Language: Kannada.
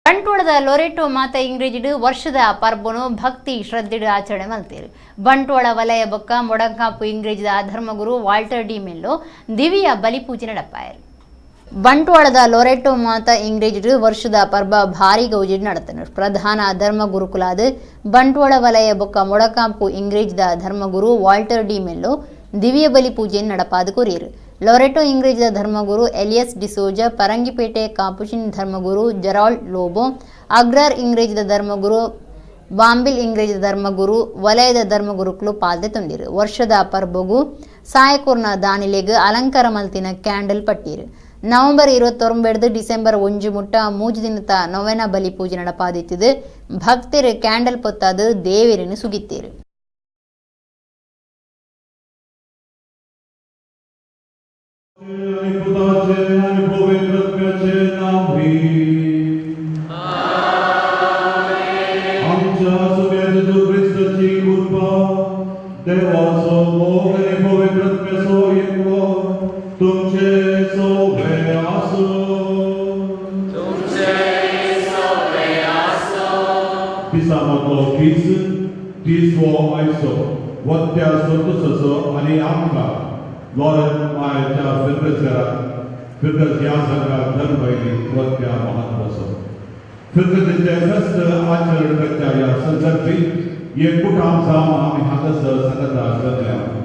ಬಂಟ್ವಾಳದ ಲೊರೆಟೋ ಮಾತಾ ಇಂಗ್ರೇಜಿಡು ವರ್ಷದ ಪರ್ಬನು ಭಕ್ತಿ ಶ್ರದ್ಧೆಡು ಆಚರಣೆ ಮಲ್ತೀರು. ಬಂಟ್ವಾಳ ವಲಯ ಬೊಕ್ಕ ಮೊಡಂಕಾಪು ಇಂಗ್ರೇಜಿದ ಧರ್ಮಗುರು ವಾಲ್ಟರ್ ಡಿ ಮೆಲ್ಲೋ ದಿವ್ಯ ಬಲಿಪೂಜೆ ನಡಪಾಯರು. ಬಂಟ್ವಾಳದ ಲೊರೆಟೋ ಮಾತಾ ಇಂಗ್ರೇಜಿಡು ವರ್ಷದ ಪರ್ಬ ಭಾರಿ ಗೌಜಿಡ್ ನಡತನು. ಪ್ರಧಾನ ಧರ್ಮ ಗುರುಕುಲಾದ ಬಂಟ್ವಾಳ ವಲಯ ಬೊಕ್ಕ ಮೊಡಕಾಂಪು ಇಂಗ್ರೇಜಿದ ಧರ್ಮಗುರು ವಾಲ್ಟರ್ ಡಿ ಮೆಲ್ಲೋ ದಿವ್ಯ ಬಲಿಪೂಜೆ ನಡಪಾದ ಕೊರಿಯರು. ಲೊರೆಟೋ ಇಂಗ್ರೇಜಿದ ಧರ್ಮಗುರು ಎಲಿಯಸ್ ಡಿಸೋಜಾ, ಪರಂಗಿಪೇಟೆ ಕಾಪುಚಿನ್ ಧರ್ಮಗುರು ಜೆರಾಲ್ಡ್ ಲೋಬೋ, ಅಗ್ರಾರ್ ಇಂಗ್ರೇಜಿದ ಧರ್ಮಗುರು ಬಾಂಬಿಲ್ ಇಂಗ್ರೇಜಿದ ಧರ್ಮಗುರು ವಲಯದ ಧರ್ಮಗುರುಗಳು ಪಾಲ್ದೆ ತುಂಡಿರು. ವರ್ಷದ ಪರ್ಬಗು ಸಾಯಕೂರ್ನ ದಾನಿಲೆಗ್ ಅಲಂಕಾರ ಮಲ್ತಿನ ಕ್ಯಾಂಡಲ್ ಪಟ್ಟೀರು. ನವೆಂಬರ್ 29 ಡಿಸೆಂಬರ್ 1 ಮುಟ್ಟ 3 ದಿನದ ನೊವೆನ ಬಲಿ ಪೂಜೆ ನಡಪಾದಿತ್ತಿದ್ದು ಭಕ್ತರು ಕ್ಯಾಂಡಲ್ ಪೊತ್ತಾದು ದೇವರನ್ನು ಸುಗಿತ್ತೀರು. Lord, my Firkas Yasanka Dharmaili, Vatya Mahatmasa. Firkas is the first Acharya Kacharya Sansatri, Yekutam Sama Mihatas Sakata Satya.